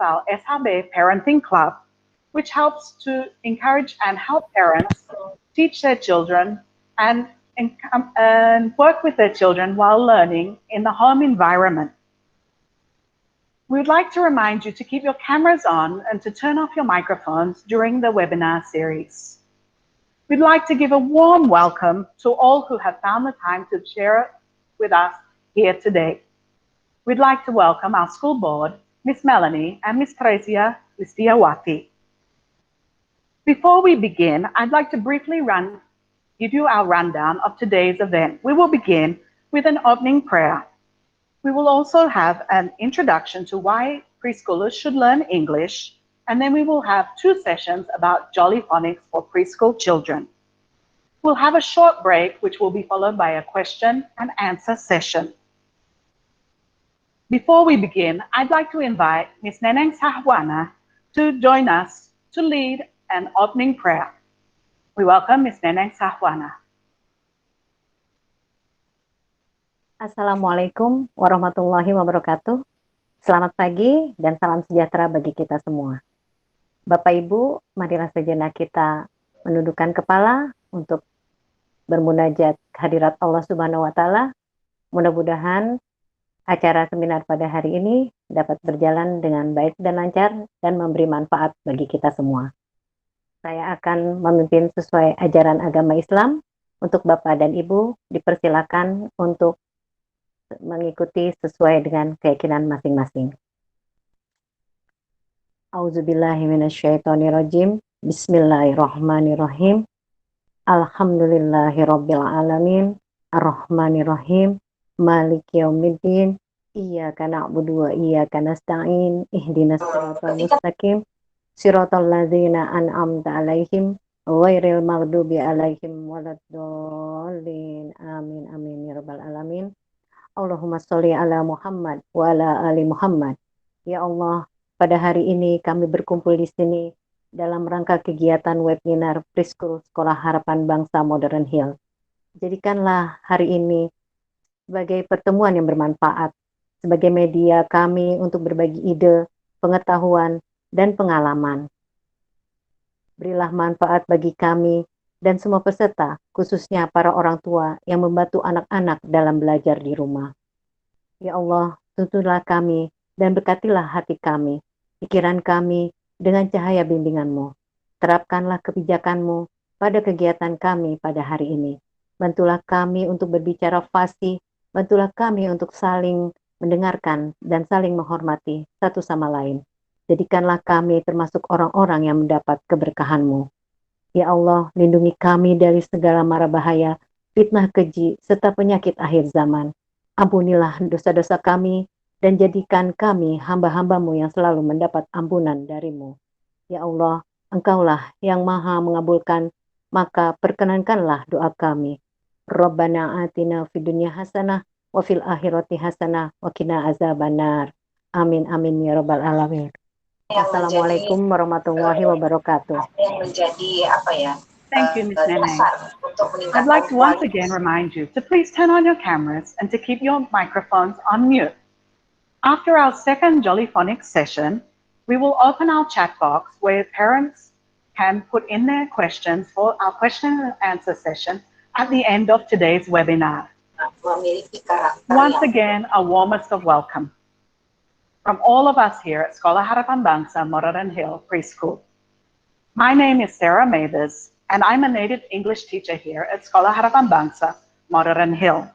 our SHB Parenting Club, which helps to encourage and help parents teach their children and work with their children while learning in the home environment. We'd like to remind you to keep your cameras on and to turn off your microphones during the webinar series. We'd like to give a warm welcome to all who have found the time to share with us here today. We'd like to welcome our school board, Miss Melanie and Miss Tresia Listiawati. Before we begin, I'd like to briefly give you our rundown of today's event. We will begin with an opening prayer. We will also have an introduction to why preschoolers should learn English, and then we will have 2 sessions about Jolly Phonics for preschool children. We'll have a short break, which will be followed by a question and answer session. Before we begin, I'd like to invite Ms. Neneng Sahwana to join us to lead an opening prayer. We welcome Ms. Neneng Sahwana. Assalamualaikum warahmatullahi wabarakatuh. Selamat pagi dan salam sejahtera bagi kita semua. Bapak Ibu, marilah sejenak kita menundukkan kepala untuk bermunajat hadirat Allah Subhanahu wa Ta'ala. Mudah-mudahan acara seminar pada hari ini dapat berjalan dengan baik dan lancar dan memberi manfaat bagi kita semua. Saya akan memimpin sesuai ajaran agama Islam. Untuk Bapak dan Ibu dipersilakan untuk mengikuti sesuai dengan keyakinan masing-masing. Auzubillahi minasyaitonirrajim. Bismillahirrahmanirrahim. Alhamdulillahirabbil alamin. Arrahmanirrahim. Maliki yaumiddin. Iyyaka na'budu wa iyyaka nasta'in. Ihdinas siratal mustaqim. Siratal ladzina an'amta 'alaihim ghairil maghdubi 'alaihim waladdallin. Amin amin ya rabbal alamin. Allahumma sholli ala Muhammad wa ala ali Muhammad. Ya Allah, pada hari ini kami berkumpul di sini dalam rangka kegiatan webinar Preschool Sekolah Harapan Bangsa Modernhill. Jadikanlah hari ini sebagai pertemuan yang bermanfaat, sebagai media kami untuk berbagi ide, pengetahuan, dan pengalaman. Berilah manfaat bagi kami dan semua peserta, khususnya para orang tua yang membantu anak-anak dalam belajar di rumah. Ya Allah, tuntunlah kami dan berkatilah hati kami, pikiran kami dengan cahaya bimbingan-Mu. Terapkanlah kebijakan-Mu pada kegiatan kami pada hari ini. Bantulah kami untuk berbicara fasih, bantulah kami untuk saling mendengarkan dan saling menghormati satu sama lain. Jadikanlah kami termasuk orang-orang yang mendapat keberkahan-Mu. Ya Allah, lindungi kami dari segala mara bahaya, fitnah keji, serta penyakit akhir zaman. Ampunilah dosa-dosa kami, dan jadikan kami hamba-hamba-Mu yang selalu mendapat ampunan dari-Mu. Ya Allah, Engkaulah yang maha mengabulkan, maka perkenankanlah doa kami. Rabbana atina fid dunya hasanah, wa fil akhirati hasanah, wa qina azabannar. Amin amin ya rabbal alamin. Assalamualaikum warahmatullahi wabarakatuh. Thank you, Ms. Neneng. I'd like to once again remind you to please turn on your cameras and to keep your microphones on mute. After our second Jolly Phonics session, we will open our chat box where parents can put in their questions for our question and answer session at the end of today's webinar. Once again, a warmest of welcome from all of us here at Sekolah Harapan Bangsa Modernhill Preschool. My name is Sarah Mathers, and I'm a native English teacher here at Sekolah Harapan Bangsa Modernhill.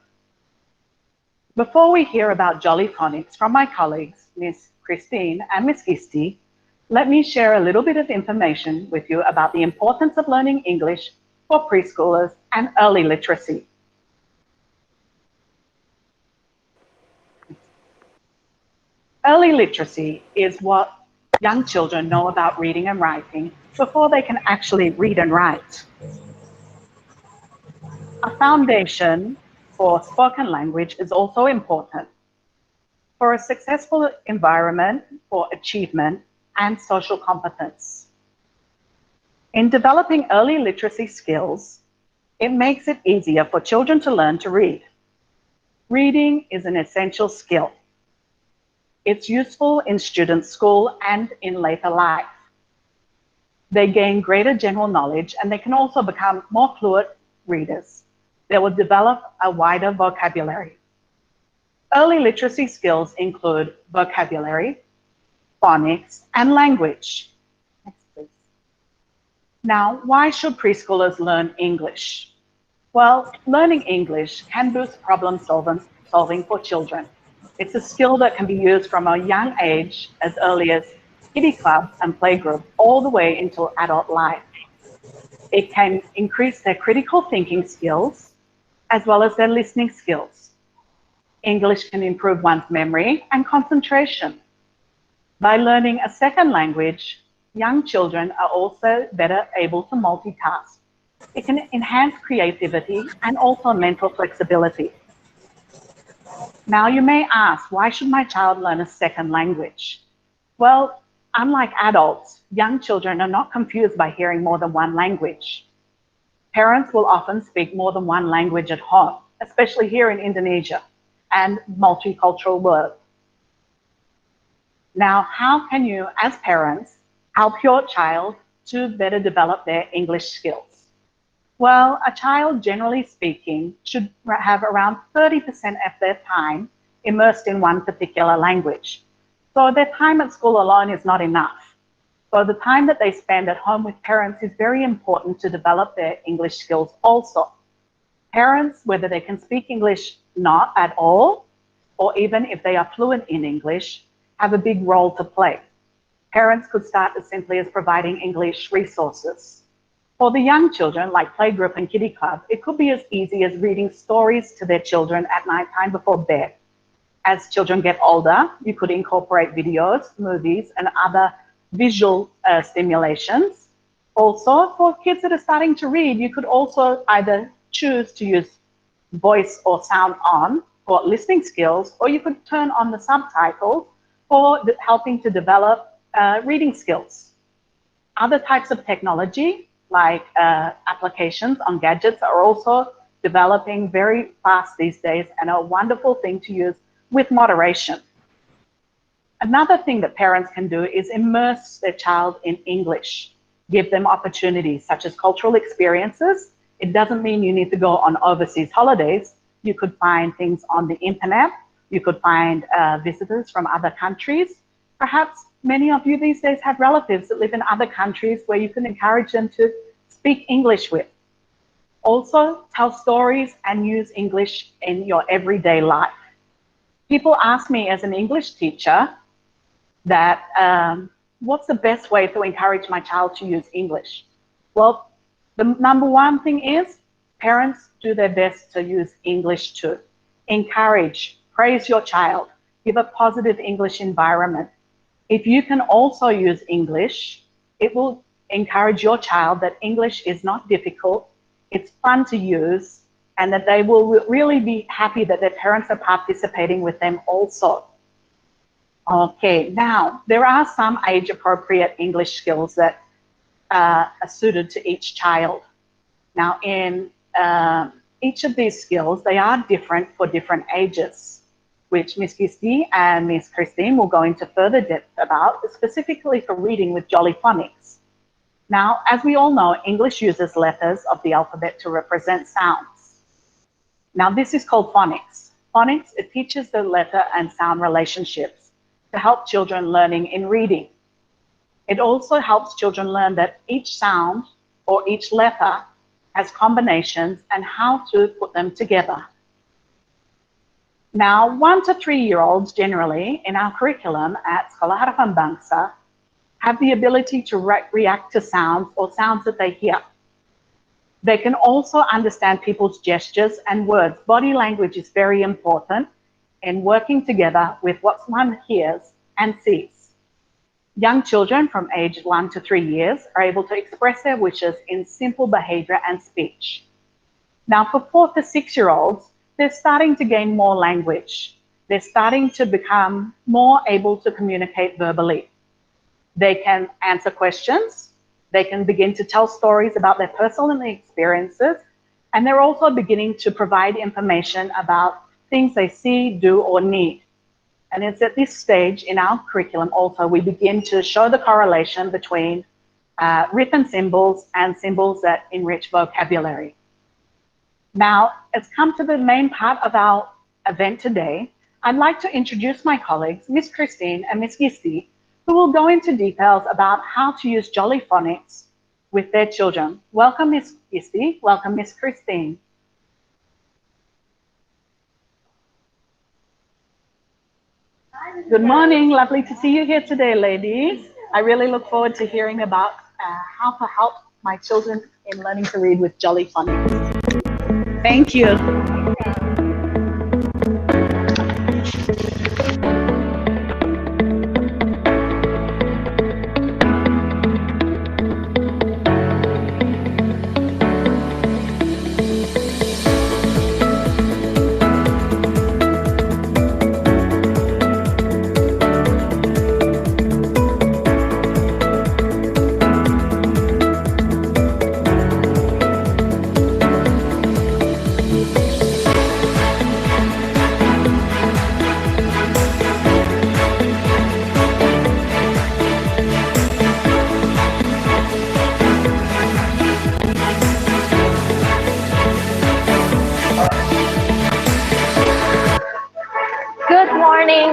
Before we hear about Jolly Phonics from my colleagues, Miss Christina and Miss Gisty, let me share a little bit of information with you about the importance of learning English for preschoolers and early literacy. Early literacy is what young children know about reading and writing before they can actually read and write. A foundation for spoken language is also important for a successful environment for achievement and social competence. In developing early literacy skills, it makes it easier for children to learn to read. Reading is an essential skill. It's useful in student school and in later life. They gain greater general knowledge and they can also become more fluent readers. They will develop a wider vocabulary. Early literacy skills include vocabulary, phonics, and language. Next, please. Now, why should preschoolers learn English? Well, learning English can boost problem solving for children. It's a skill that can be used from a young age, as early as kiddie club and playgroup, all the way into adult life. It can increase their critical thinking skills, as well as their listening skills. English can improve one's memory and concentration. By learning a second language, young children are also better able to multitask. It can enhance creativity and also mental flexibility. Now you may ask, why should my child learn a second language? Well, unlike adults, young children are not confused by hearing more than one language. Parents will often speak more than one language at home, especially here in Indonesia and multicultural world. Now, how can you, as parents, help your child to better develop their English skills? Well, a child, generally speaking, should have around 30% of their time immersed in one particular language. So their time at school alone is not enough. So the time that they spend at home with parents is very important to develop their English skills also. Parents, whether they can speak English not at all, or even if they are fluent in English, have a big role to play. Parents could start as simply as providing English resources. For the young children, like playgroup and kiddie club, it could be as easy as reading stories to their children at nighttime before bed. As children get older, you could incorporate videos, movies, and other visual stimulations. Also, for kids that are starting to read, you could also either choose to use voice or sound on for listening skills, or you could turn on the subtitles for helping to develop reading skills. Other types of technology, like applications on gadgets, are also developing very fast these days and a wonderful thing to use with moderation. Another thing that parents can do is immerse their child in English. Give them opportunities such as cultural experiences. It doesn't mean you need to go on overseas holidays. You could find things on the internet. You could find visitors from other countries. Perhaps many of you these days have relatives that live in other countries where you can encourage them to speak English with. Also, tell stories and use English in your everyday life. People ask me as an English teacher that what's the best way to encourage my child to use English? Well, the number one thing is parents do their best to use English too. Encourage, praise your child, give a positive English environment. If you can also use English, it will encourage your child that English is not difficult, it's fun to use, and that they will really be happy that their parents are participating with them also. Okay, now there are some age-appropriate English skills that are suited to each child. Now in each of these skills, they are different for different ages, which Miss Gisty and Miss Christine will go into further depth about, specifically for reading with Jolly Phonics. Now, as we all know, English uses letters of the alphabet to represent sounds. Now, this is called phonics. Phonics, it teaches the letter and sound relationships to help children learning in reading. It also helps children learn that each sound or each letter has combinations and how to put them together. Now, 1 to 3-year-olds generally in our curriculum at Sekolah Harapan Bangsa have the ability to react to sounds or sounds that they hear. They can also understand people's gestures and words. Body language is very important in working together with what one hears and sees. Young children from age 1 to 3 years are able to express their wishes in simple behavior and speech. Now, for 4 to 6-year-olds, they're starting to gain more language. They're starting to become more able to communicate verbally. They can answer questions. They can begin to tell stories about their personal experiences. And they're also beginning to provide information about things they see, do, or need. And it's at this stage in our curriculum also we begin to show the correlation between written symbols and symbols that enrich vocabulary. Now, it's come to the main part of our event today. I'd like to introduce my colleagues, Miss Christine and Miss Gisty, who will go into details about how to use Jolly Phonics with their children. Welcome, Miss Gisty. Welcome, Miss Christine. Good morning. Lovely to see you here today, ladies. I really look forward to hearing about how to help my children in learning to read with Jolly Phonics. Thank you.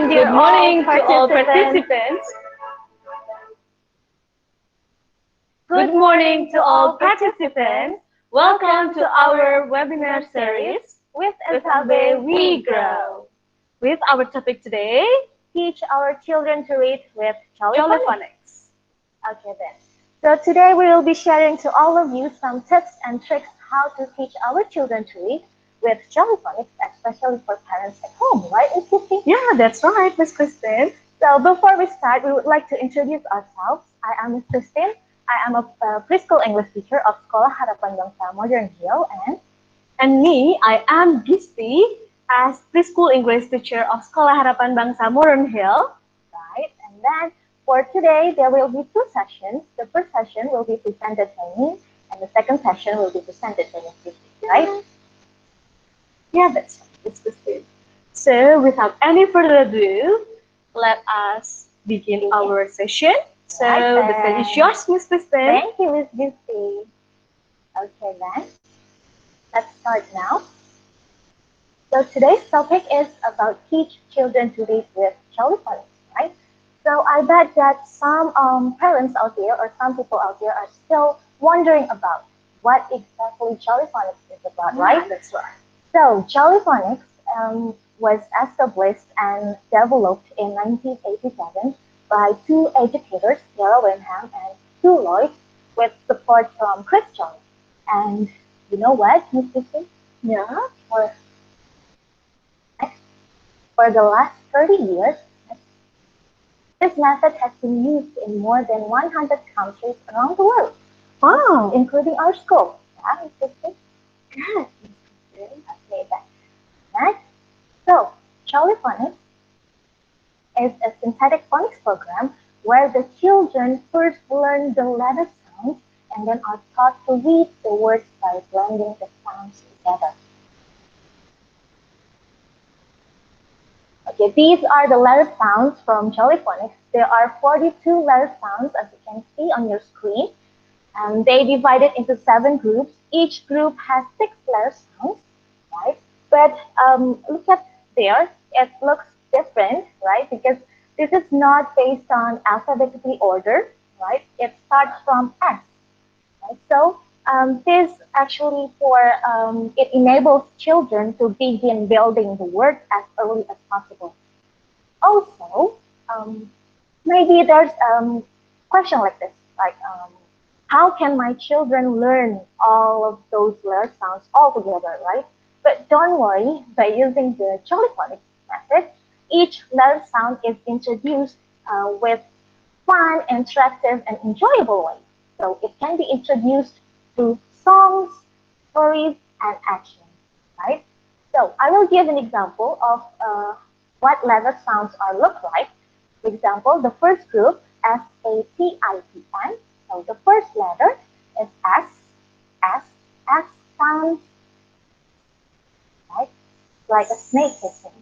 Good morning to all participants. Good morning to all participants. Welcome to our webinar series with SHB We Grow. With our topic today, teach our children to read with Jolly Phonics. Okay then. So today we will be sharing to all of you some tips and tricks how to teach our children to read with Jolly Phonics, especially for parents at home, right, Miss Gisty? Yeah, that's right, Miss Christine. So before we start, we would like to introduce ourselves. I am Miss Christine. I am a preschool English teacher of Sekolah Harapan Bangsa, Modernhill, and me, I am Gisty, as preschool English teacher of Sekolah Harapan Bangsa, Modernhill. Right, and then for today, there will be two sessions. The first session will be presented by me, and the second session will be presented by Miss Gisty, right? Yeah, that's good. So, without any further ado, let us begin our session. So, the stage is yours, Miss Christine. Thank you, Miss Gisty. Okay, then. Let's start now. So, today's topic is about teach children to read with Jolly Phonics, right? So, I bet that some parents out there or some people out there are still wondering about what exactly Jolly Phonics is about, right? Yeah, that's right. So, Jolly Phonics was established and developed in 1987 by two educators, Sarah Wenham and Sue Lloyd, with support from Chris Jones. And you know what, Miss Gisty? Yeah. For the last 30 years, this method has been used in more than 100 countries around the world. Wow. Including our school. Yeah, Miss Gisty? Good. Okay, then. Next. So, Jolly Phonics is a synthetic phonics program where the children first learn the letter sounds and then are taught to read the words by blending the sounds together. Okay, these are the letter sounds from Jolly Phonics. There are 42 letter sounds, as you can see on your screen. And they divided into 7 groups. Each group has 6 letter sounds, right? But look at there, it looks different, right? Because this is not based on alphabetically order, right? It starts from S, right? So this actually it enables children to begin building the words as early as possible. Also, maybe there's a question like this, like how can my children learn all of those letter sounds all together, right? But don't worry, by using the Jolly Phonics method, each letter sound is introduced with fun, interactive, and enjoyable ways. So it can be introduced through songs, stories, and action, right? So I will give an example of what letter sounds are look like. For example, the first group, S-A-T-I-P-N. So the first letter is S, S sounds, right? Like a snake hissing.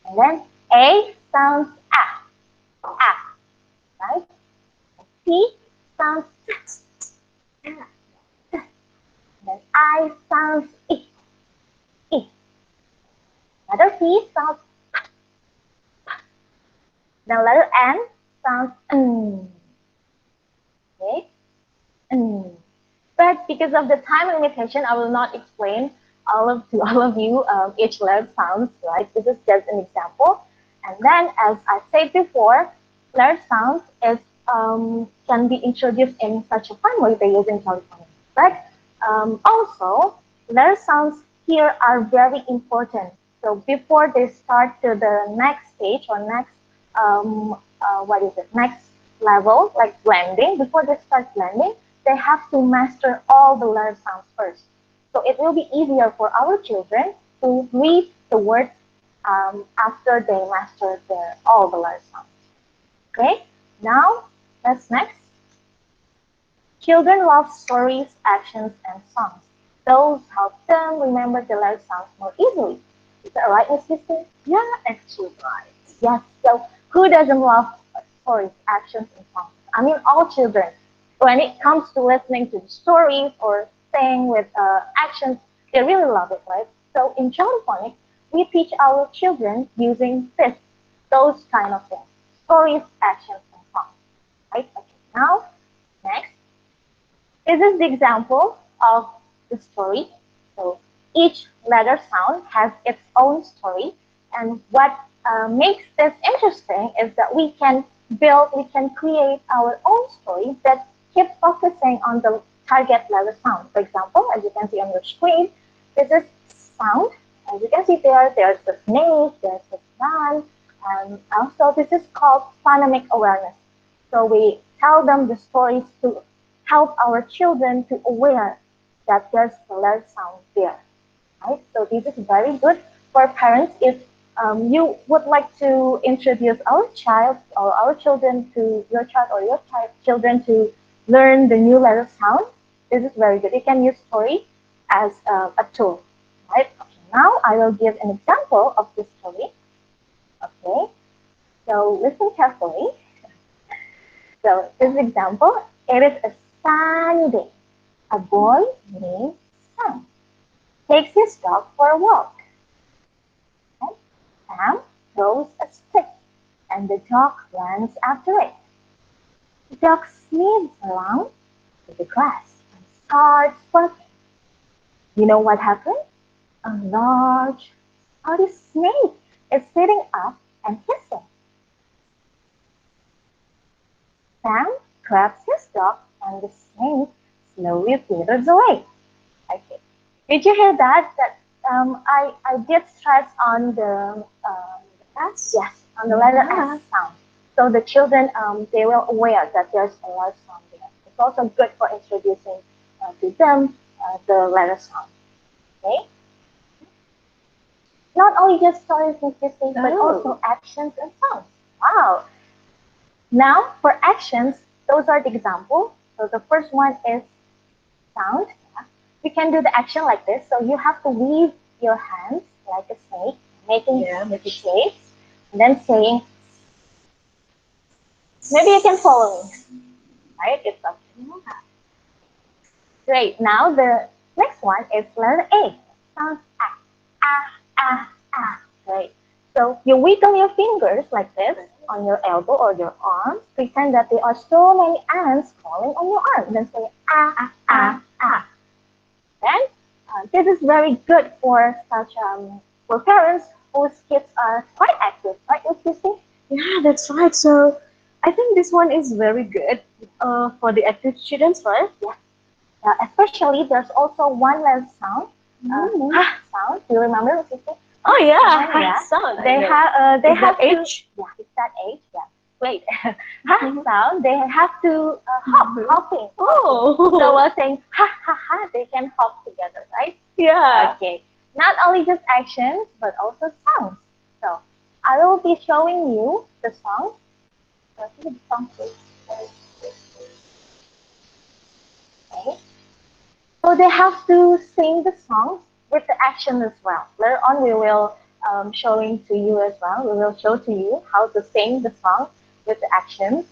And then A, sounds ah, right? T sounds then I sounds I. Letter P sounds the letter N sounds okay, But because of the time limitation, I will not explain to all of you each letter sounds, right? This is just an example. And then, as I said before, letter sounds is can be introduced in such a fun way by using telephony. But also, letter sounds here are very important. So before they start to the next stage or next next level, like blending, before they start blending, they have to master all the letter sounds first. So it will be easier for our children to read the words after they master all the letter sounds. Okay, now let's next. Children love stories, actions, and songs. Those help them remember the letter sounds more easily. Is that right, Miss Gisty? Yeah, actually right. Yes. So who doesn't love stories, actions, and songs? I mean, all children. When it comes to listening to the stories or saying with actions, they really love it, right? So in Child Phonics, we teach our children using those kind of things: stories, actions, and songs. Right? Okay. Now, next. This is the example of the story. So each letter sound has its own story, and what makes this interesting is that we can create our own story that keep focusing on the target letter sound. For example, as you can see on your screen, this is sound. As you can see there's the snake, there's the sun, and also this is called phonemic awareness. So we tell them the stories to help our children to aware that there's a letter sound there. Right? So this is very good for parents if you would like to introduce our child or our children to your child or your children to learn the new letter sound. This is very good. You can use story as a tool. Right? Okay, now I will give an example of this story. Okay, so listen carefully. So this example, it is a sunny day. A boy named Sam takes his dog for a walk. And Sam throws a stick and the dog runs after it. The dog sneaks along to the grass and starts barking. You know what happened? A large, ugly snake is sitting up and hissing. Sam grabs his dog and the snake slowly withers away. Okay. Did you hear that? That I did stress on the S. Yes, on the letter S sound. So the children they were aware that there's a letter sound there. It's also good for introducing to them the letter sound. Okay. Not only just stories and kisses, but also actions and sounds. Wow. Now for actions, those are the examples. So the first one is sound. We can do the action like this. So you have to weave your hands like a snake, making shapes, and then saying, maybe you can follow me, right? It's up to you. Great. Now the next one is letter A. Sounds ah. Great. So you wiggle your fingers like this on your elbow or your arm. Pretend that there are so many ants crawling on your arm. Then say ah. Then this is very good for for parents whose kids are quite active, right, Gisty? Yeah, that's right. So I think this one is very good for the active students, right? Yeah. Especially there's also one less sound. Sound. Do you remember, Gisty? Oh yeah, sound. They have to. H. Yeah, it's that age. Yeah. Great. Sound. They have to hopping. Oh. So while saying ha, they can hop together, right? Yeah. Okay. Not only just actions, but also sounds. So I will be showing you the song. Okay. So they have to sing the song with the action as well. Later on, we will showing to you as well. We will show to you how to sing the song with the actions.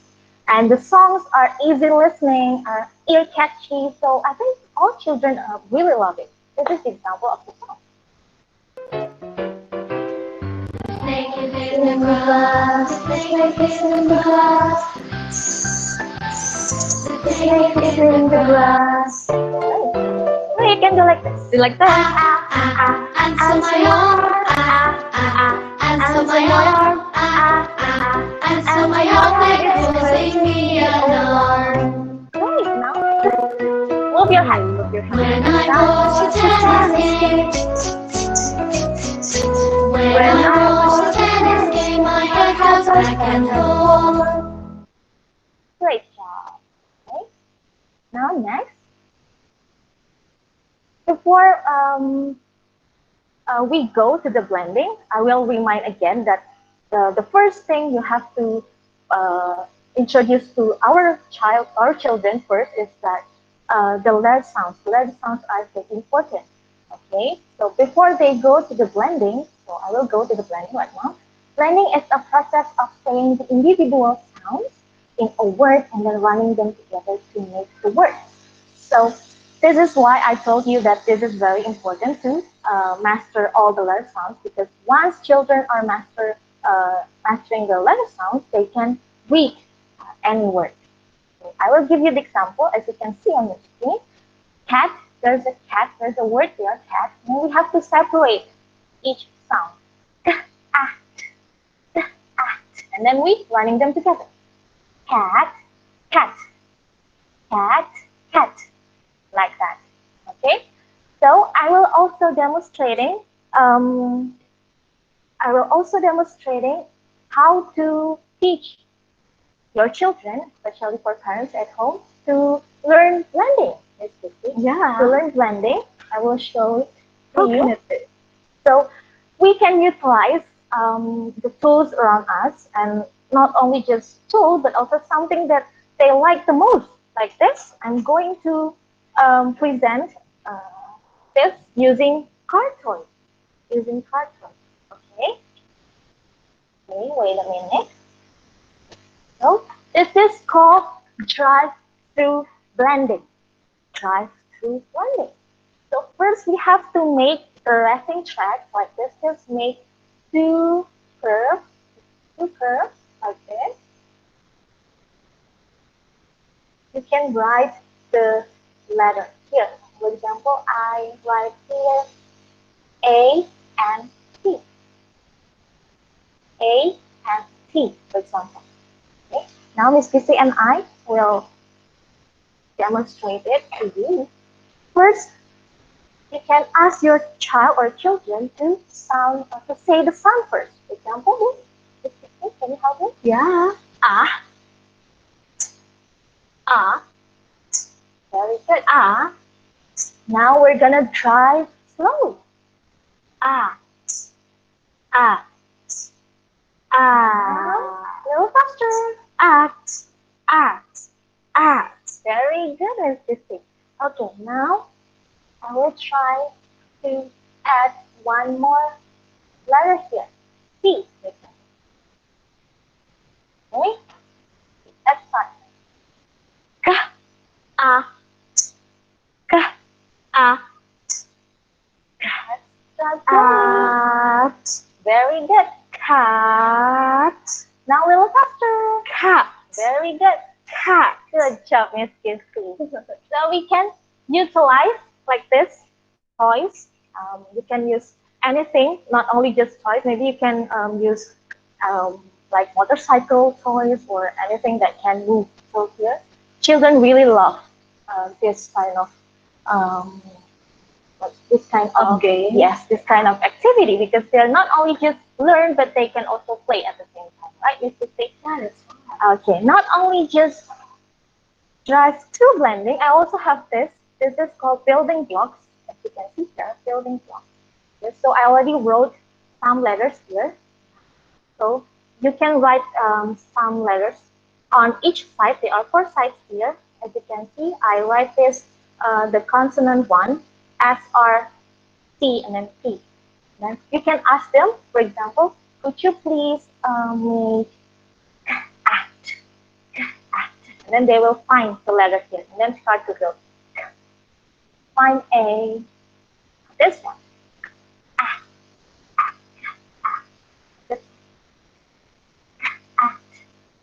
And the songs are easy listening, are ear catchy, so I think all children really love it. This is the example of the song. Snake is in the grass, the snake is in the grass. The snake is in the grass. So you can do like this. Do like that. Answer my arm. Answer my arm. Answer my arm. It will sing me an alarm. Great. Now move your hand. Move your hand. When I watch a tennis game, when I watch a tennis game, my head goes back and forth. Great job. Okay. Now next, before we go to the blending, I will remind again that the first thing you have to introduce to our children first is that the letter sounds. The letter sounds are very important. Okay, so before they go to the blending, so I will go to the blending right now. Blending is a process of saying the individual sounds in a word and then running them together to make the word. So this is why I told you that this is very important to master all the letter sounds, because once children are mastering the letter sounds, they can read any word. So I will give you the example as you can see on the screen. Cat, there's a word here, cat, and we have to separate each sound. And then we running them together. Cat, cat, cat, cat, like that. Okay. So I will also demonstrating. How to teach your children, especially for parents at home, to learn blending. Yeah. To learn blending, I will show it to you. So we can utilize the tools around us, and not only just tools, but also something that they like the most, like this. I'm going to present this using card toys. Okay. Okay, wait a minute. So this is called drive-through blending. Drive-through blending. So first we have to make the racing track like this. Just make two curves like this. You can write the letter here. For example, I write here A and T. A and T, for example. Okay. Now Miss Gisty and I will demonstrate it to you. First, you can ask your child or children to say the sound first. For example, Miss Gisty, can you help me? Yeah. Ah. Ah. Very good. Ah. Now we're gonna drive slowly. Ah. Ah. Ah. A little faster. Act. Very good, Miss Gisty. Okay, now I will try to add one more letter here. C. Okay. Let's start. Ka. Ka. Act. Very good. Cat. Now a little faster. Cat. Very good. Cat. Good job, Miss Gisty. So we can utilize like this toys. You can use anything, not only just toys. Maybe you can use like motorcycle toys or anything that can move. So here, children really love this kind of game. Yes, this kind of activity, because they're not only just learn, but they can also play at the same time, right? Miss Gisty? That is fun. Okay, not only just drive-through blending, I also have this. This is called building blocks. As you can see here, building blocks. Yes, so I already wrote some letters here. So you can write some letters on each side. There are 4 sides here. As you can see, I write this, the consonant one, S, R, T, and then P. Then you can ask them, for example, could you please make act, act. And then they will find the letter here and then start to go. Find a, this one. Act, act, act. This one. Act,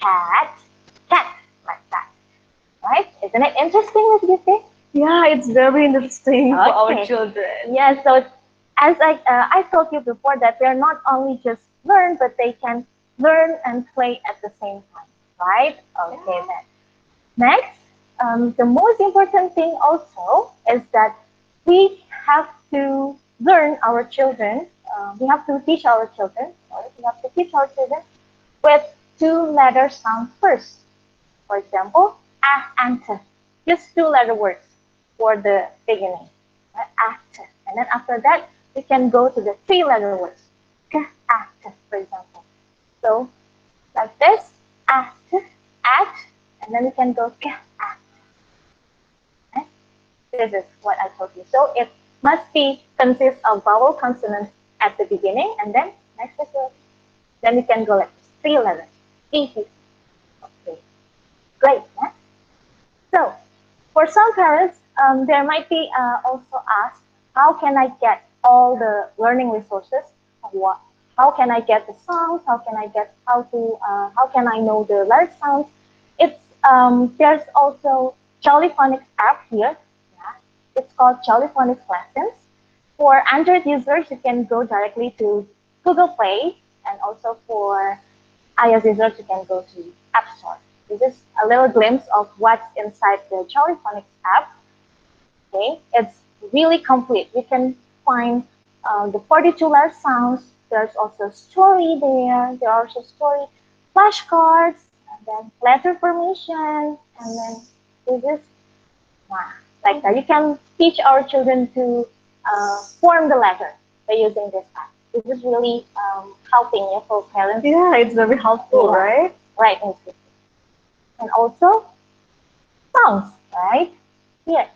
cat, cat, like that. Right? Isn't it interesting, Miss Gisty? Yeah, it's very interesting for our Okay. children. Yes, so as I told you before that they're not only just learn, but they can learn and play at the same time, right? Okay, then. Next, the most important thing also is that we have to learn our children, we have to teach our children, with two-letter sounds first. For example, and t, just two-letter words for the beginning. Act, and then after that we can go to the three-letter words. Act, for example. So like this, act, and then we can go act. Okay? This is what I told you. So it must be consist of vowel consonants at the beginning, and then next is the, then we can go like three letters. Easy. Okay. Great. Yeah? So for some parents, there might be also asked, how can I get all the learning resources? What? How can I get the sounds? How can I get how can I know the letter sounds? It's there's also Jolly Phonics app here. Yeah, it's called Jolly Phonics Lessons. For Android users, you can go directly to Google Play, and also for iOS users, you can go to App Store. This is a little glimpse of what's inside the Jolly Phonics app. Okay, it's really complete. You can find the 42 letter sounds. There's also story there. There are also story flashcards, and then letter formation, and then this is like that. You can teach our children to form the letter by using this app. This is really helping you for parents. Yeah, it's very helpful, right? Right. And also songs, right? Here.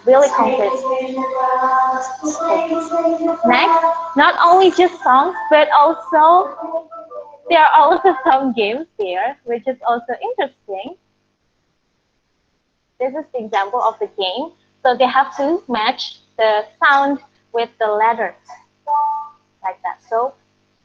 Really complete. Next, not only just songs, but also there are also some games here, which is also interesting. This is the example of the game. So they have to match the sound with the letters, like that. So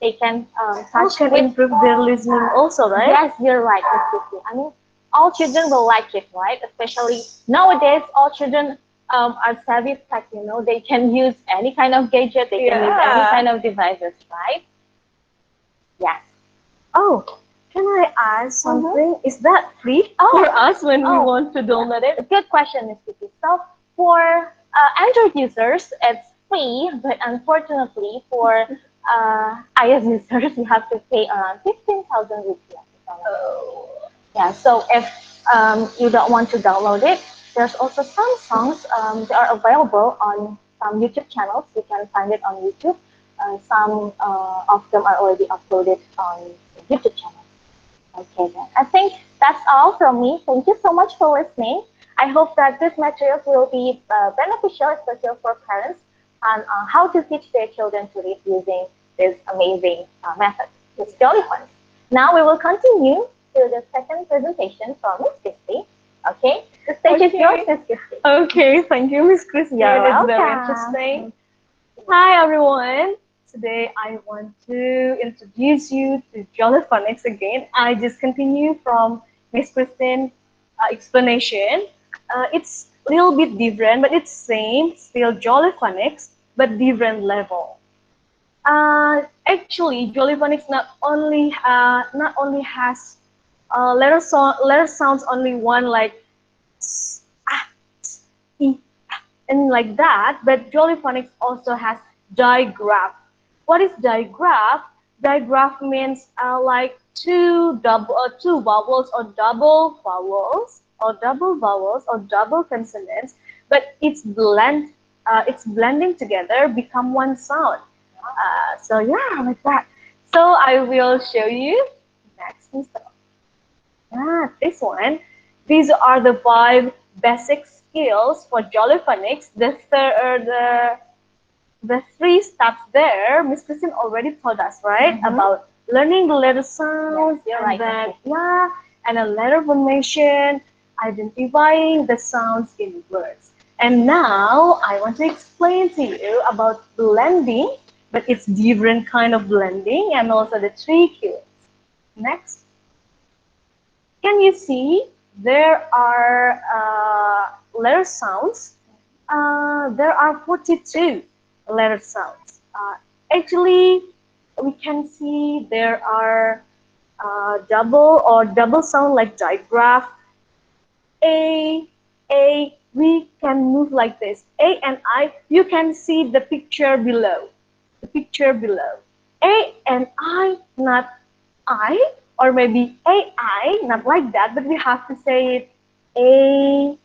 they can touch can improve their listening also, right? Yes, you're right. I mean, all children will like it, right? Especially nowadays, all children are savvy tech. You know, they can use any kind of gadget. They can use any kind of devices, right? Yes. Oh, can I ask something? Is that free for us when we want to download it? Good question, Ms. Kiki. So for Android users, it's free, but unfortunately for iOS users, you have to pay around 15,000 rupiah. Yeah, so if you don't want to download it, there's also some songs that are available on some YouTube channels. You can find it on YouTube. Some of them are already uploaded on the YouTube channel. Okay, then. I think that's all from me. Thank you so much for listening. I hope that this material will be beneficial, especially for parents, on how to teach their children to read using this amazing method. It's really fun. Now we will continue to the second presentation from Ms. Gisty. Okay, the stage is yours, Ms. Gisty. Okay, thank you, Ms. Christina. You're It's very welcome. interesting. Hi, everyone. Today I want to introduce you to Jolly Phonics again. I just continue from Miss Christine's explanation. It's a little bit different, but it's same, still Jolly Phonics, but different level. Actually, Jolly Phonics not only has letter sounds only one, like s, ah, s, e, ah, and like that, but Jolly Phonics also has digraph. What is digraph? Digraph means like two vowels or double vowels or double consonants, but it's blending together, become one sound. So yeah, like that. So I will show you next instead. This one. These are the 5 basic skills for Jolly Phonics. the 3 steps there, Miss Christine already told us, right? About learning the letter sounds, Yes, you're and right, then, okay. yeah, and a letter formation, identifying the sounds in words. And now I want to explain to you about blending, but it's different kind of blending and also the 3 cues. Next. Can you see there are letter sounds? There are 42 letter sounds. Actually, we can see there are double sound like digraph. A, A, we can move like this. A and I, you can see the picture below. The picture below. A and I, not I, or maybe AI, not like that, but we have to say it A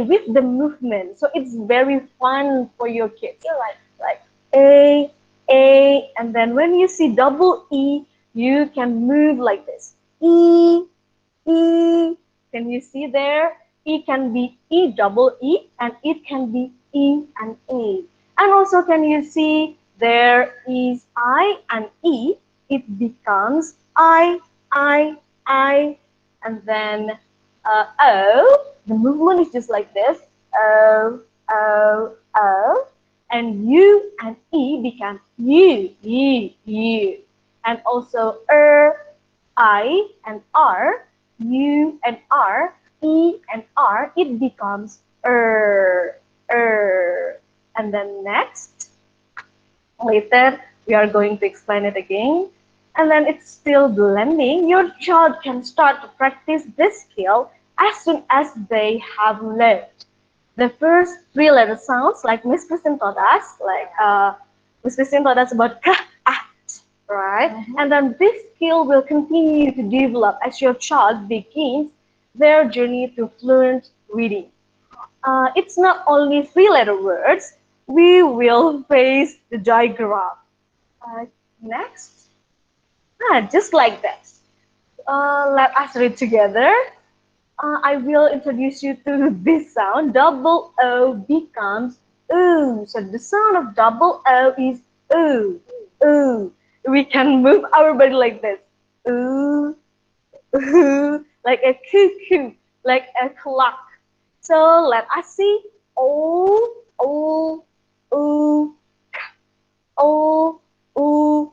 with the movement. So it's very fun for your kids. You're right. Like and then when you see double E, you can move like this. E, E. Can you see there? E can be E double E, and it can be E and A. And also, can you see there is I and E? It becomes I, and then O. The movement is just like this. O, O, O. And U and E become U. And also I and R, U and R, E and R, it becomes And then next, later, we are going to explain it again. And then it's still blending. Your child can start to practice this skill as soon as they have learned the first 3 letter sounds, like Miss Christine taught us, Miss Christine taught us about ka, ah, right? And then this skill will continue to develop as your child begins their journey to fluent reading. It's not only 3-letter words. We will face the diagram. Next. Just like that. Let us read together. I will introduce you to this sound. Double O becomes oo. So the sound of double O is oo, oo. We can move our body like this. Ooh, ooh, like a cuckoo, like a clock. So let us see. O, O, O, O, O.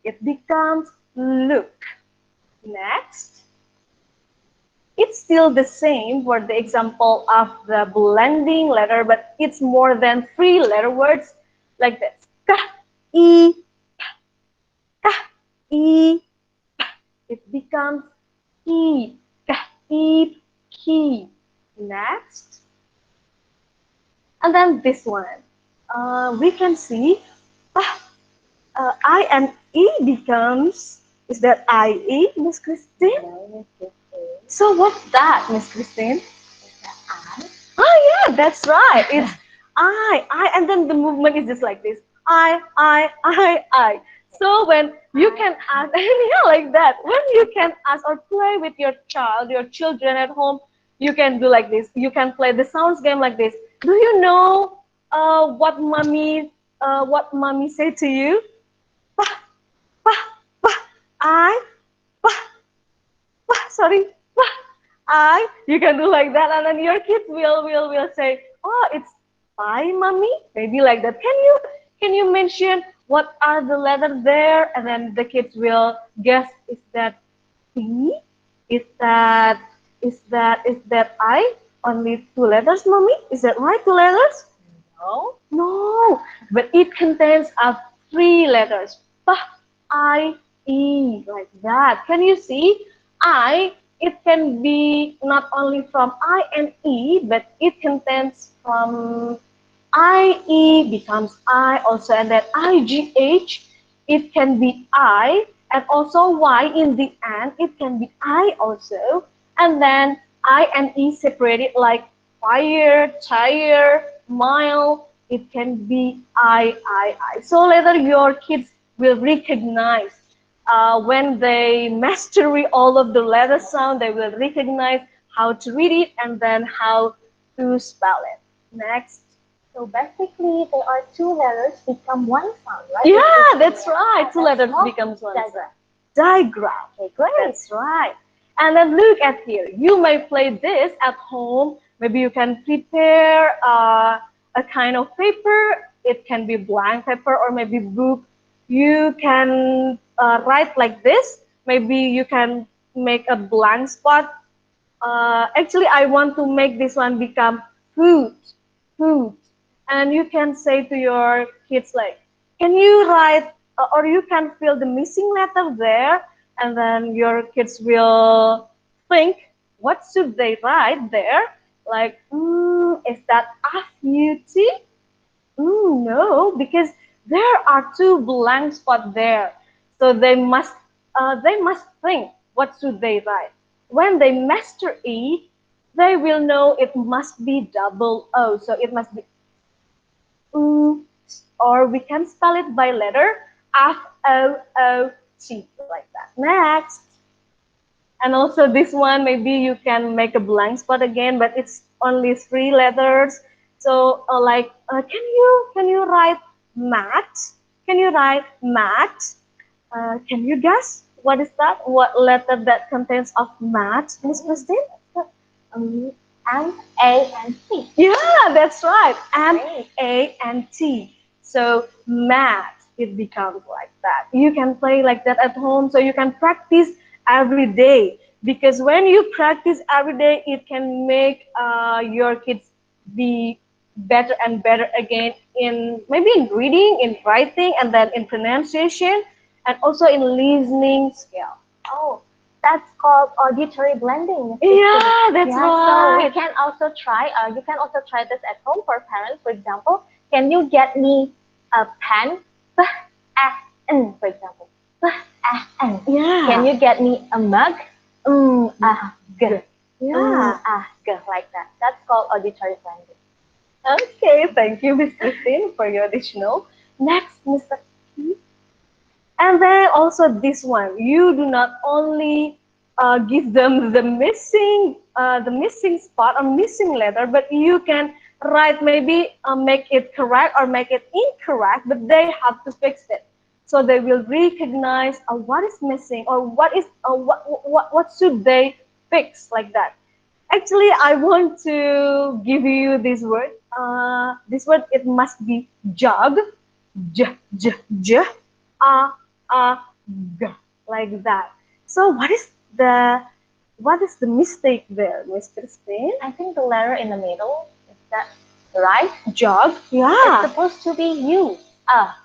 It becomes look. Next. It's still the same for the example of the blending letter, but it's more than 3-letter words like this. Ka, I, ka, I. It becomes ki, ka, I, ki. Next. And then this one. We can see I and E becomes, is that I-E, Miss Christine? So what's that, Miss Christine? Oh yeah, that's right. It's I, and then the movement is just like this. I. So when you can ask, yeah, like that. When you can ask or play with your child, your children at home, you can do like this. You can play the sounds game like this. Do you know what mommy say to you? Pa, pa, pa, I, pa, pa, sorry, pa. You can do like that, and then your kids will say, oh, it's bye, mommy, maybe like that. Can you mention what are the letters there, and then the kids will guess, is that P, is that I? Only 2 letters, mommy, is that right? 2 letters? No, but it contains 3 letters. Pa, I, E, like that. Can you see? I, it can be not only from I and E, but it contains from I, E becomes I also, and then IGH, it can be I, and also Y in the end, it can be I also, and then I and E separated like fire, tire, mile, it can be I. So later your kids will recognize when they mastery all of the letter sound, they will recognize how to read it and then how to spell it. Next. So basically, there are two letters become one sound, right? Yeah, that's right. Two That's letters called becomes one sound. diagram. Diagram. Okay, great. That's right. And then look at here. You may play this at home. Maybe you can prepare a kind of paper. It can be blank paper or maybe book. You can write like this. Maybe you can make a blank spot. Actually, I want to make this one become food. Food. And you can say to your kids like, can you write or you can fill the missing letter there, and then your kids will think, what should they write there? Like, is that F-U-T? No, because there are two blank spots there. So they must think, what should they write? When they master it, they will know it must be double O. So it must be or we can spell it by letter F-O-O-T, like that. Next. And also this one, maybe you can make a blank spot again, but it's only 3 letters. So can you write mat? Can you write mat? Can you guess what is that? What letter that contains of mat, Miss Christine? M, A, and T. Yeah, that's right. M, Great. A, and T. So mat, it becomes like that. You can play like that at home, so you can practice every day. Because when you practice every day, it can make your kids be better and better again in maybe in reading, in writing, and then in pronunciation, and also in listening skill. Oh, that's called auditory blending. Yeah, that's So we right. can also try. You can also try this at home for parents. For example, can you get me a pen? P-A-N, for example. P-A-N. Yeah. Can you get me a mug? G. Yeah. G, like that. That's called auditory blending. Okay, thank you, Miss Christine, for your additional. Next, Mr. Keith. And then also this one, you do not only give them the missing spot or missing letter, but you can write maybe make it correct or make it incorrect, but they have to fix it. So they will recognize what is missing or what should they fix, like that. Actually, I want to give you this word. This word, it must be jug, j, j, j, a, a, g, like that. So what is the mistake there, Miss Christine? I think the letter in the middle, is that right? Jug, It's yeah. supposed to be U.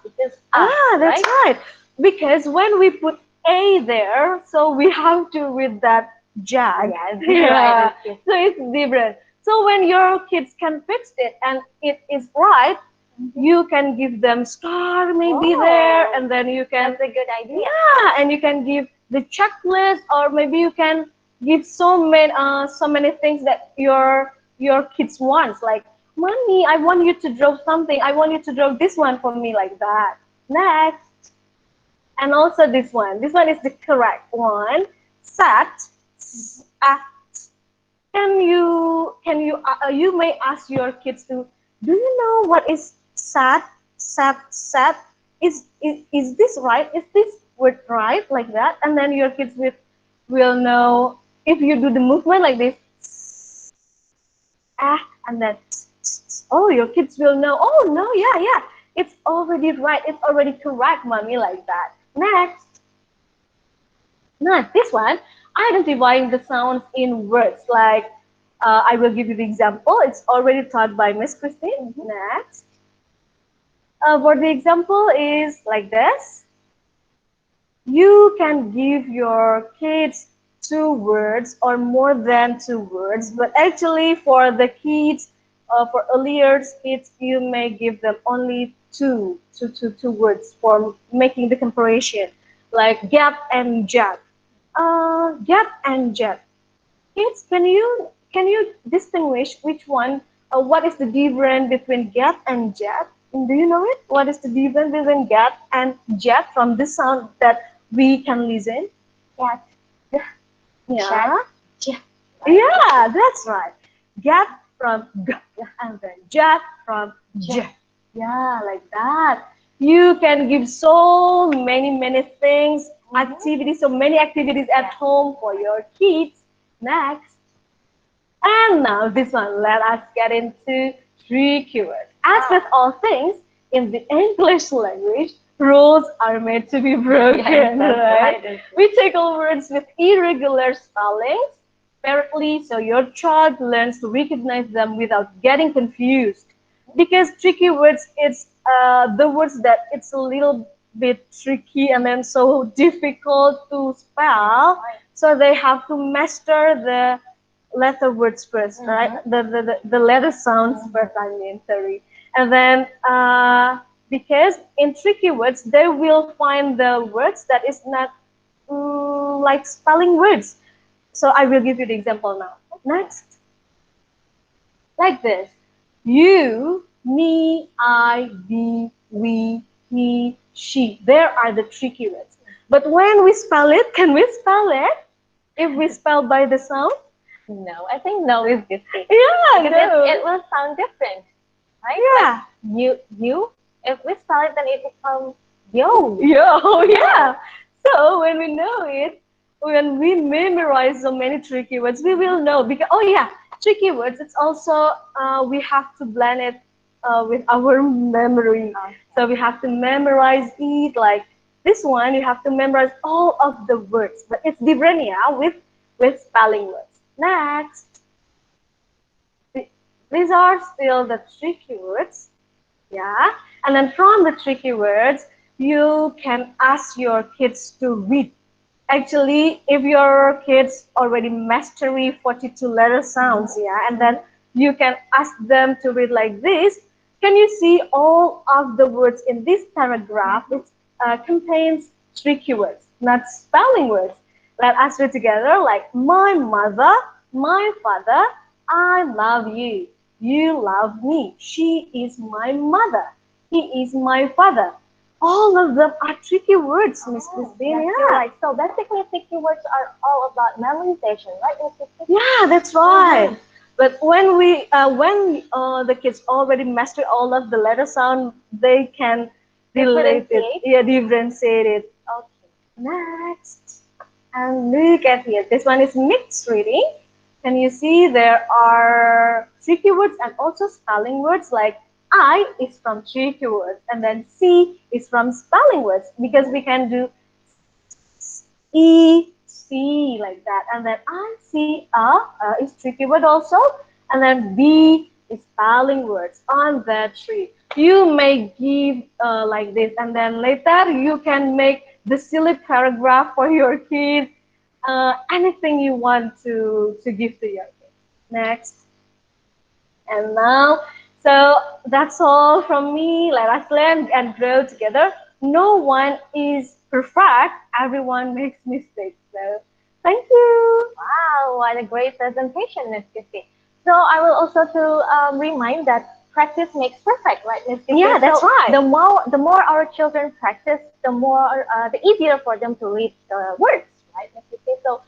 Because That's right. Because when we put a there, so we have to with that jag. Right. Okay. So it's different. So when your kids can fix it and it is right, you can give them star maybe there, and then you can. That's a good idea. Yeah, and you can give the checklist, or maybe you can give so many things that your kids wants. Like, mommy, I want you to draw something. I want you to draw this one for me, like that. Next, and also this one. This one is the correct one. Sat, at. You may ask your kids to, do you know what is sat, sat? Is this right? Is this word right, like that? And then your kids will know if you do the movement like this, and then oh, your kids will know. Oh no, yeah, it's already right. It's already correct, mommy, like that. Next. Now, this one, identifying the sounds in words. Like, I will give you the example. It's already taught by Miss Christine. Next. For the example is like this. You can give your kids 2 words or more than 2 words, but actually for the kids, for earlier kids, you may give them only two words for making the comparison, like gap and jack. Gap and jet. Kids, can you distinguish which one? What is the difference between gap and jet? Do you know it? What is the difference between gap and jet from this sound that we can listen? Cat. Yeah. Jet. Yeah, that's right. Gap from g, and then jet from Yeah, like that. You can give so many things, activities, so many activities at home for your kids. Next. And now this one, let us get into three keywords. As with all things, in the English language, rules are made to be broken, right? We tackle words with irregular spellings correctly so your child learns to recognize them without getting confused. Because tricky words, it's the words that it's a little bit tricky and then so difficult to spell, so they have to master the letter words first, right? The letter sounds first, I mean, sorry. And then because in tricky words, they will find the words that is not like spelling words. So I will give you the example now. Next. Like this. You, me, I, we, he, she. There are the tricky words. But when we spell it, can we spell it? If we spell by the sound? No, I think no is Gisty. Yeah, no. It will sound different, right? Yeah. Like you. If we spell it, then it becomes yo. Yo, yeah. So when we know it, when we memorize so many tricky words, we will know. Because oh yeah, tricky words. It's also we have to blend it with our memory. Okay. So we have to memorize it. Like this one, you have to memorize all of the words, but it's different, yeah, with spelling words. Next. These are still the tricky words, yeah. And then from the tricky words, you can ask your kids to read. Actually, if your kids already mastery 42 letter sounds, yeah, and then you can ask them to read like this. Can you see all of the words in this paragraph? It contains tricky words, not spelling words. Let us read together like my mother, my father, I love you. You love me. She is my mother. He is my father. All of them are tricky words, Miss Christina. Yes, you're right. So basically, tricky words are all about memorization, right, Miss Christina? Yeah, that's right. But when the kids already master all of the letter sound, they can relate it. Yeah, differentiate it. Okay. Next. And look at here. This one is mixed reading. Can you see there are tricky words and also spelling words like I is from tricky words and then C is from spelling words because we can do E, C like that. And then I, C, is tricky word also. And then B is spelling words on the tree. You may give like this and then later you can make the silly paragraph for your kids. Anything you want to give to your kids. Next. And now, so that's all from me. Let us learn and grow together. No one is perfect. Everyone makes mistakes. So, thank you. Wow, what a great presentation, Miss Gisty. So I will also to remind that practice makes perfect, right, Miss Gisty? Yeah, that's right. The more our children practice, the easier for them to read the words, right, Miss Gisty? So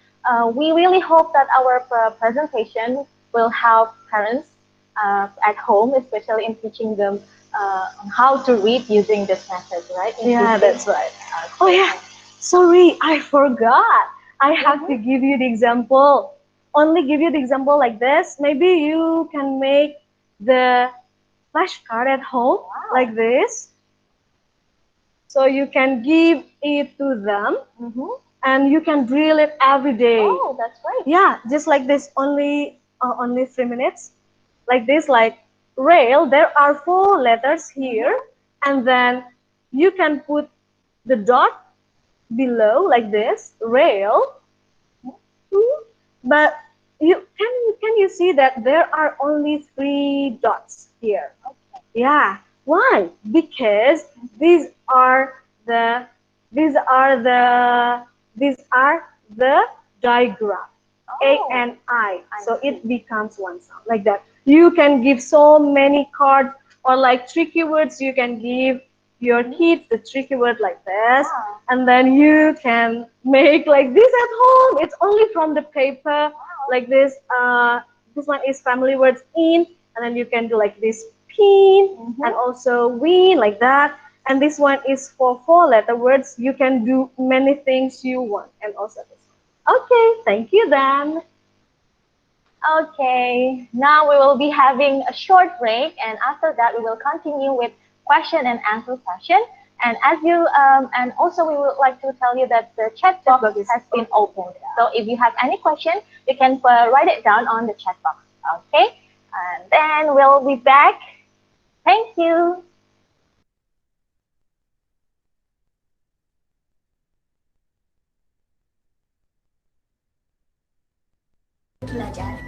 we really hope that our presentation will help parents at home, especially in teaching them on how to read using this method, right? Yeah, that's right. Oh yeah, sorry, I forgot. I have to give you the example. Only give you the example like this. Maybe you can make the flashcard at home like this. So you can give it to them and you can drill it every day. Oh, that's great. Yeah, just like this, only 3 minutes. Like this, like rail, there are 4 letters here, and then you can put the dot below like this, rail. But can you see that there are only 3 dots here? Okay. Yeah. Why? Because these are the digraph. A and I. So it becomes one sound like that. You can give so many cards or like tricky words. You can give your kids the tricky word like this, and then you can make like this at home. It's only from the paper like this. This one is family words in, and then you can do like this pin, and also we, like that. And this one is for 4-letter words. You can do many things you want. And also this one. Okay, thank you then. Okay, now we will be having a short break, and after that we will continue with question and answer session. And and also we would like to tell you that the chat box has been opened. So if you have any question, you can write it down on the chat box. Okay, and then we'll be back. Thank you. Belajar.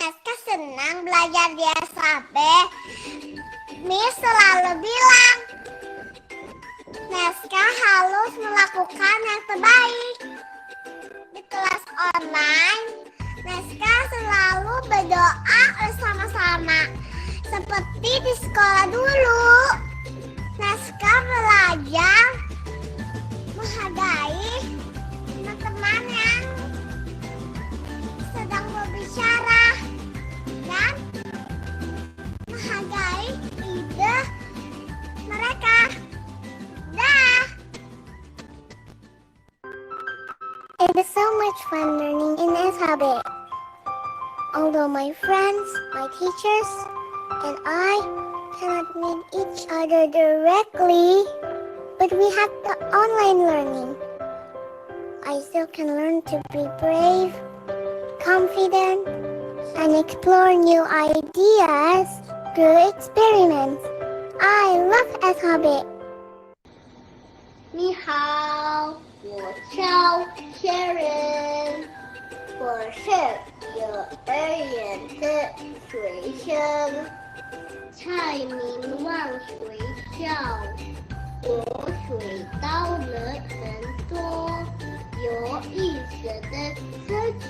Naskah senang belajar di SHB. Miss selalu bilang, Naskah harus melakukan yang terbaik. Di kelas online, Naskah selalu berdoa bersama-sama, seperti di sekolah dulu. Naskah belajar menghargai teman-teman yang sedang berbicara dan menghargai ide mereka. Dah. It is so much fun learning in SHB. Although my friends, my teachers, and I cannot meet each other directly, but we have the online learning. I still can learn to be brave, confident, and explore new ideas through experiments. I love SHB. 你好，我叫 Sharon， 我是幼儿园的学生，蔡明望学校。我学到了很多有意思的事情。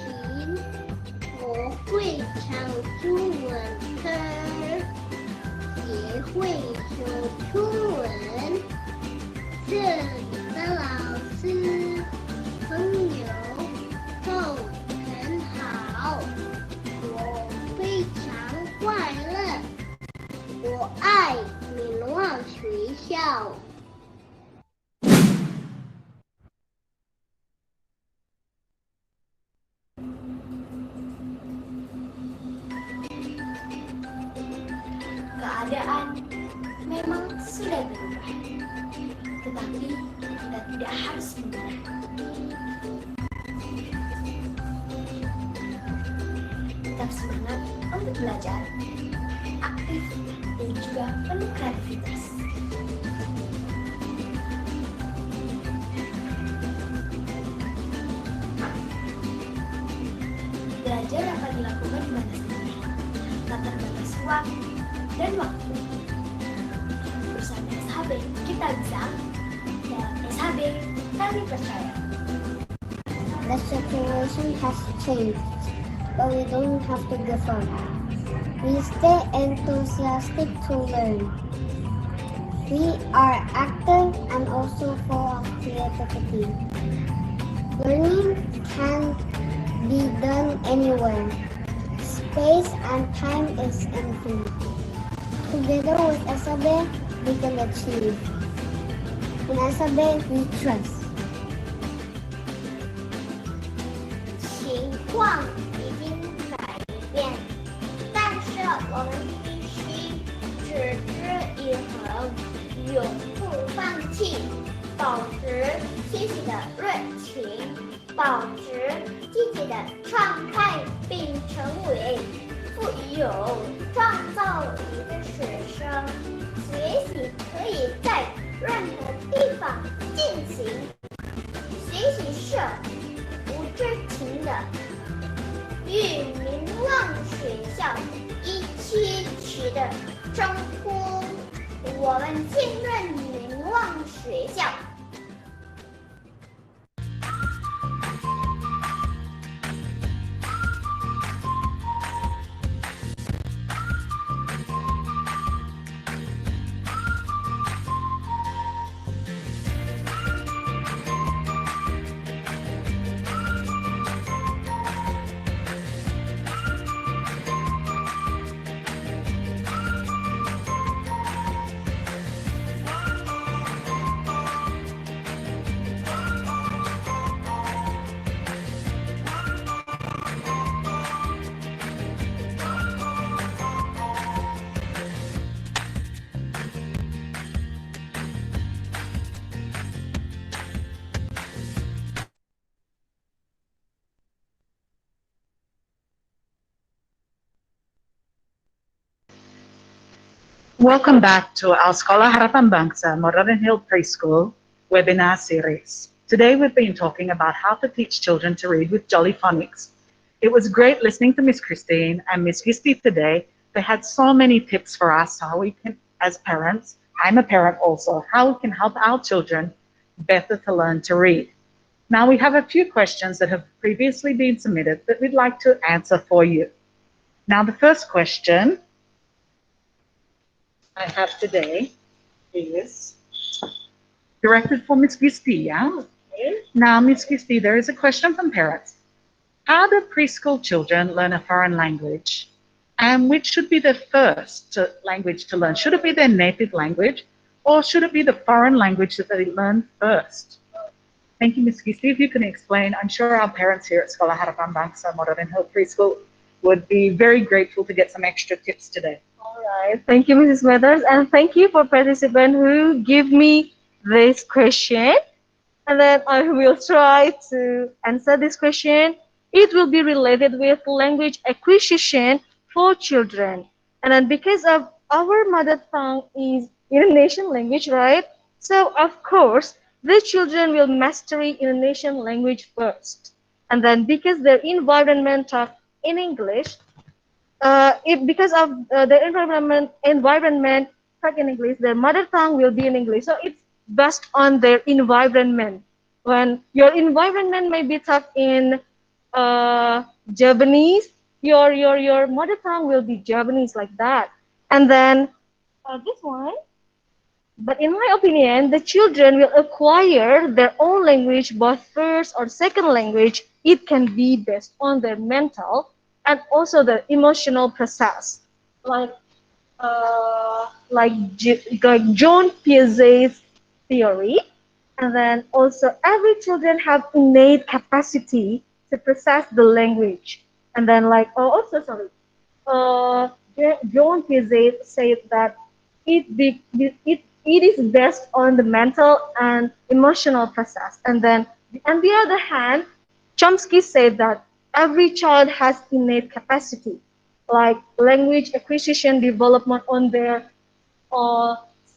我会唱中文歌，也会说中文。这里的老师朋友都很好，我非常快乐。我爱明望学校。Tetapi kita tidak harus menyerah. Tetap semangat untuk belajar, aktif, dan juga penuh kreativitas. Belajar dapat dilakukan di mana saja, tak terbatas ruang dan waktu. Bersama SHB kita bisa, dalam SHB kami percaya. The situation has changed, but we don't have to give up. We stay enthusiastic to learn. We are active and also full of creativity. Learning can be done anywhere. Space and time is infinite. Together with SHB, we can achieve. In SHB, we trust. 情况已经改变，但是我们必须持之以恒，永不放弃，保持学习的热情，保持积极的创态，并成为富有创造力的学生。学习可以在任何地方进行，学习是无止境的。与名望学校一起取的称呼，我们信任名望学校。Welcome back to our Sekolah Harapan Bangsa Modernhill Preschool webinar series. Today we've been talking about how to teach children to read with Jolly Phonics. It was great listening to Miss Christine and Miss Gisty today. They had so many tips for us how we can, as parents, I'm a parent also, how we can help our children better to learn to read. Now we have a few questions that have previously been submitted that we'd like to answer for you. Now the first question I have today is directed for Miss Gisty, yeah? Okay. Now, Miss Gisty, there is a question from parents. How do preschool children learn a foreign language? And which should be their first language to learn? Should it be their native language or should it be the foreign language that they learn first? Thank you, Miss Gisty. If you can explain, I'm sure our parents here at Sekolah Harapan Bangsa Modernhill Preschool would be very grateful to get some extra tips today. Alright, thank you, Mrs. Weathers, and thank you for participants who give me this question. And then I will try to answer this question. It will be related with language acquisition for children. And then because of our mother tongue is Indonesian language, right? So of course, the children will mastery Indonesian language first. And then because their environment talk in English, because of the environment talk in English, their mother tongue will be in English. So it's based on their environment. When your environment may be taught in Japanese, your mother tongue will be Japanese, like that. And then this one. But in my opinion, the children will acquire their own language, both first or second language. It can be based on their mental and also the emotional process, like John Piaget's theory. And then also every children have innate capacity to process the language. And then John Piaget said that it it is based on the mental and emotional process. And then, on the other hand, Chomsky said that every child has innate capacity, like language acquisition development on their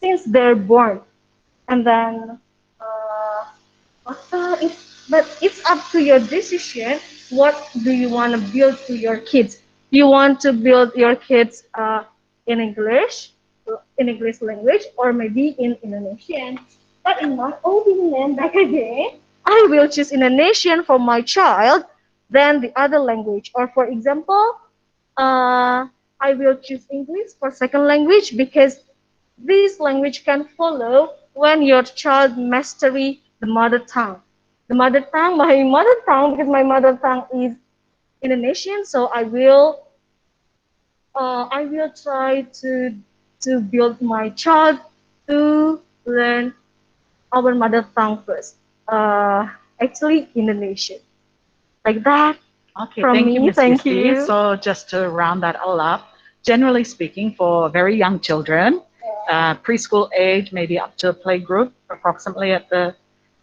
since they're born. And then, but it's up to your decision. What do you want to build to your kids? Do you want to build your kids in English, in English language, or maybe in Indonesian? But in my opinion, back again, I will choose Indonesian for my child than the other language. Or for example, I will choose English for second language because this language can follow when your child mastery the mother tongue. The mother tongue, my mother tongue, because my mother tongue is Indonesian, so I will try to build my child to learn our mother tongue first. Actually, Indonesian, like that. Okay, From thank me, you, Ms. thank Gisty. you. So just to round that all up, generally speaking, for very young children, preschool age, maybe up to playgroup, approximately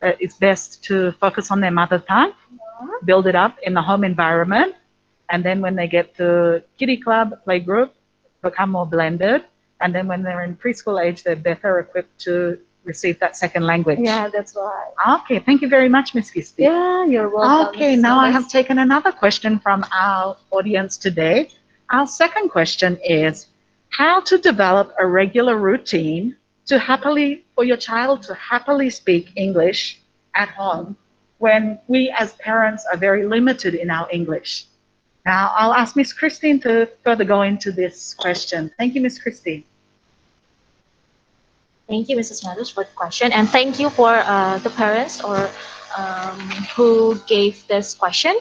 it's best to focus on their mother tongue, build it up in the home environment, and then when they get to kiddie club, playgroup, become more blended, and then when they're in preschool age, they're better equipped to receive that second language. Yeah, that's right. Okay, thank you very much, Ms. Gisty. Yeah, you're welcome. Okay, now I have taken another question from our audience today. Our second question is how to develop a regular routine for your child to happily speak English at home when we as parents are very limited in our English. Now I'll ask Miss Christine to further go into this question. Thank you, Miss Christine. Thank you, Mrs. Mathers, for the question, and thank you for the parents who gave this question.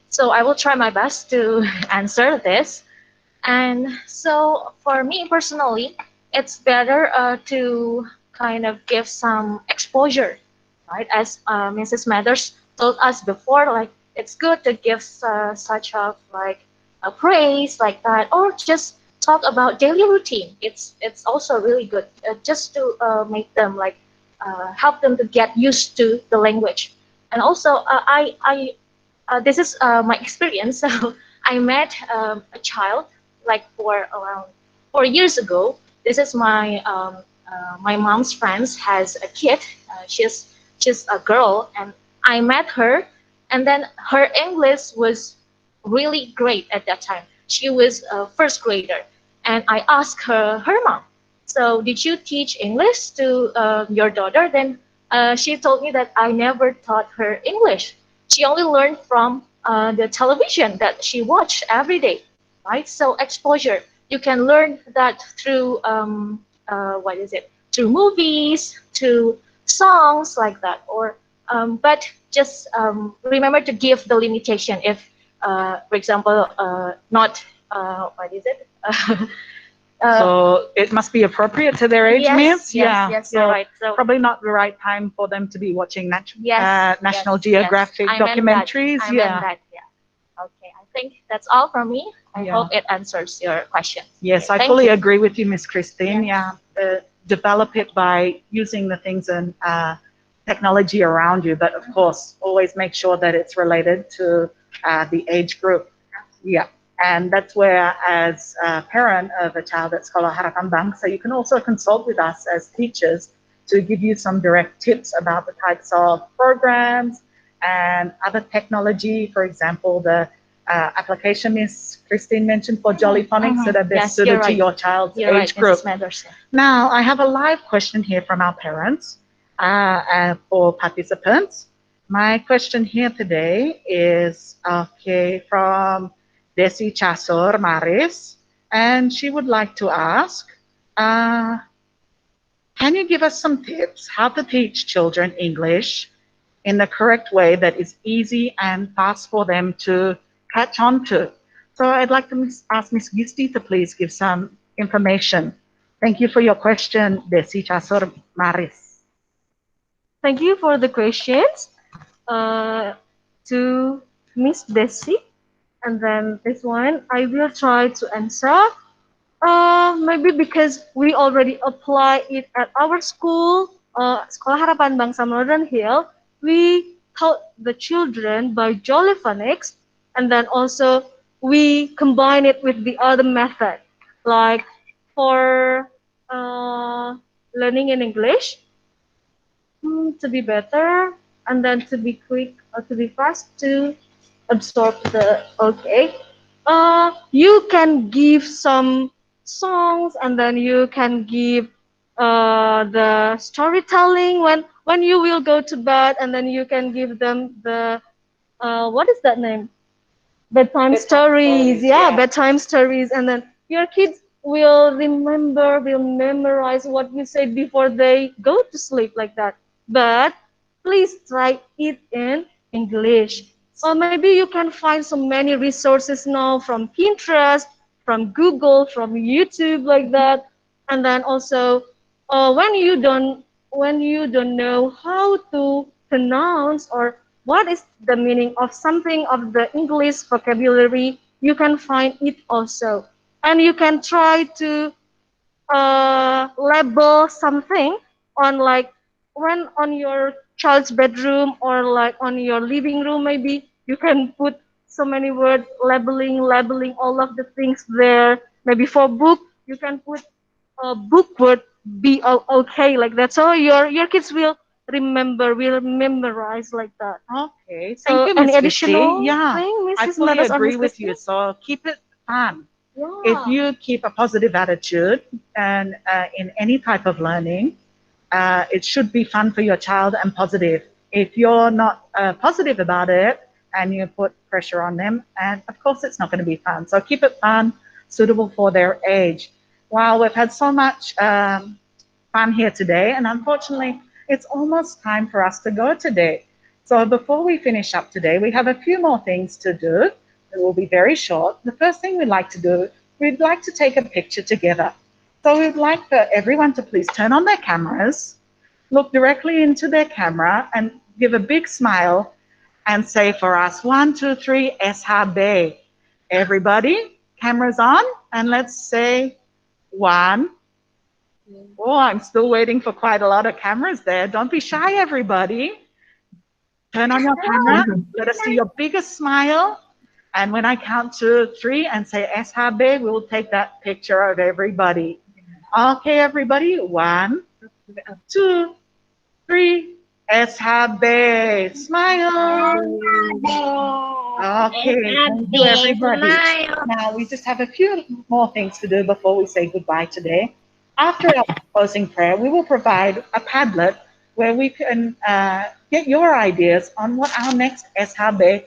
So I will try my best to answer this. And so for me personally, it's better to kind of give some exposure, right? As Mrs. Mathers told us before, like it's good to give such of like a praise like that, or just talk about daily routine. It's also really good just to make them like help them to get used to the language. And also this is my experience. So I met a child like for around 4 years ago. This is my mom's friends has a kid. She's a girl, and I met her, and then her English was really great at that time. She was a first grader, and I asked her mom, so did you teach English to your daughter? Then she told me that I never taught her English. She only learned from the television that she watched every day, right? So exposure, you can learn that through through movies, through songs like that, or but just remember to give the limitation if, for example, not so it must be appropriate to their age, Miss? Yes, so you're right. So probably not the right time for them to be watching National yes, Geographic I meant documentaries. that. I meant that, yeah. Okay, I think that's all from me. I hope it answers your question. Yes, Okay, I fully agree with you, Miss Christine. Yeah, develop it by using the things and technology around you, but of course, always make sure that it's related to the age group. Yeah. And that's where, as a parent of a child at Sekolah Harapan Bangsa, you can also consult with us as teachers to give you some direct tips about the types of programs and other technology. For example, the application Miss Christine mentioned for Jolly Phonics that are best suited to your child's age group. Now, I have a live question here from our parents for participants. My question here today is from Desi Chasor Maris, and she would like to ask, can you give us some tips how to teach children English in the correct way that is easy and fast for them to catch on to? So I'd like to ask Ms. Gisty to please give some information. Thank you for your question, Desi Chasor Maris. Thank you for the questions to Miss Desi. And then this one, I will try to answer. Maybe because we already apply it at our school, Sekolah Harapan Bangsa Modernhill, we taught the children by Jolly Phonics, and then also we combine it with the other method, like for learning in English, to be better, and then to be quick or to be fast to absorb the okay. You can give some songs, and then you can give the storytelling when you will go to bed, and then you can give them the what is that name? Bedtime stories. Yeah, bedtime stories, and then your kids will remember, will memorize what you said before they go to sleep like that. But please try it in English. Or maybe you can find so many resources now from Pinterest, from Google, from YouTube like that. And then also when you don't know how to pronounce or what is the meaning of something of the English vocabulary, you can find it also. And you can try to label something on like when on your child's bedroom or like on your living room, maybe you can put so many words, labeling all of the things there. Maybe for book, you can put a book word okay like that. So your kids will remember, will memorize like that. Okay, So thank you, any Miss additional Gisty. Yeah, thing, I Mrs. fully Meadows or agree Miss with Christina? you. So keep it fun. If Yeah. you keep a positive attitude and in any type of learning, it should be fun for your child and positive. If you're not positive about it and you put pressure on them, and of course it's not going to be fun. So keep it fun, suitable for their age. Wow, we've had so much fun here today, and unfortunately, it's almost time for us to go today. So before we finish up today, we have a few more things to do. It will be very short. The first thing we'd like to do, we'd like to take a picture together. So we'd like for everyone to please turn on their cameras, look directly into their camera, and give a big smile and say for us, 1, 2, 3, SHB. Everybody, cameras on, and let's say 1. Oh, I'm still waiting for quite a lot of cameras there. Don't be shy, everybody. Turn on your camera. Let us see your biggest smile. And when I count 2, 3 and say SHB, we will take that picture of everybody. Okay, everybody. 1, 2, 3. SHB. Smile. Okay, thank you, everybody. Now, we just have a few more things to do before we say goodbye today. After our closing prayer, we will provide a Padlet where we can get your ideas on what our next SHB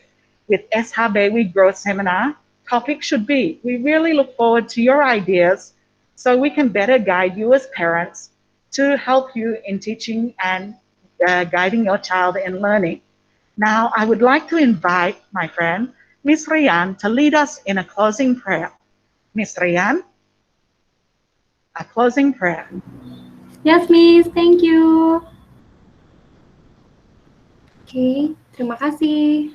with SHB We Grow seminar topic should be. We really look forward to your ideas so we can better guide you as parents to help you in teaching and guiding your child in learning. Now, I would like to invite my friend, Miss Rian, to lead us in a closing prayer. Miss Rian, a closing prayer. Yes, Miss. Thank you. Oke, terima kasih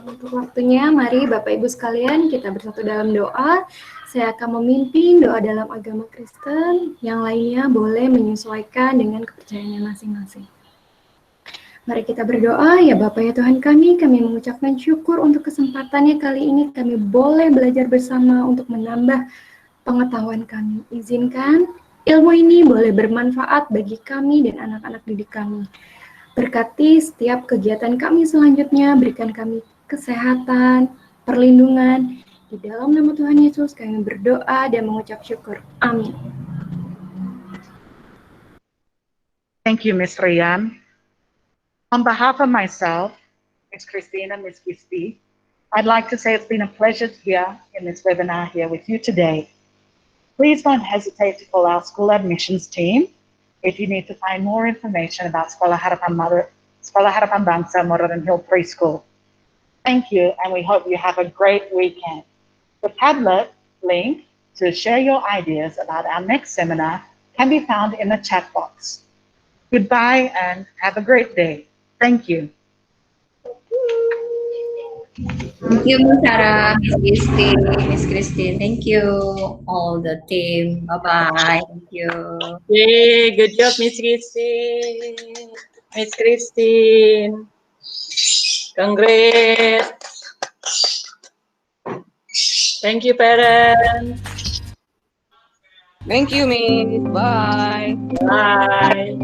untuk waktunya. Mari Bapak Ibu sekalian kita bersatu dalam doa. Saya akan memimpin doa dalam agama Kristen, yang lainnya boleh menyesuaikan dengan kepercayaannya masing-masing. Mari kita berdoa, ya Bapa ya Tuhan kami mengucapkan syukur untuk kesempatannya kali ini kami boleh belajar bersama untuk menambah pengetahuan kami. Izinkan ilmu ini boleh bermanfaat bagi kami dan anak-anak didik kami. Berkati setiap kegiatan kami selanjutnya, berikan kami kesehatan, perlindungan. Di dalam nama Tuhan Yesus kami berdoa dan mengucap syukur. Amin. Thank you, Miss Rian. On behalf of myself, Miss Christina, Miss Gisty, I'd like to say it's been a pleasure here in this webinar here with you today. Please don't hesitate to call our school admissions team if you need to find more information about Sekolah Harapan Bangsa Modernhill Preschool. Thank you, and we hope you have a great weekend. The Padlet link to share your ideas about our next seminar can be found in the chat box. Goodbye and have a great day. Thank you. Thank you, Miss Sarah, Miss Gisty, Miss Christine. Thank you, all the team. Bye-bye. Thank you. Yay, good job, Miss Christine. Miss Christine. Congrats. Thank you, parents. Thank you, Miss. Bye. Bye.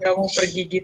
Gak mau pergi gitu.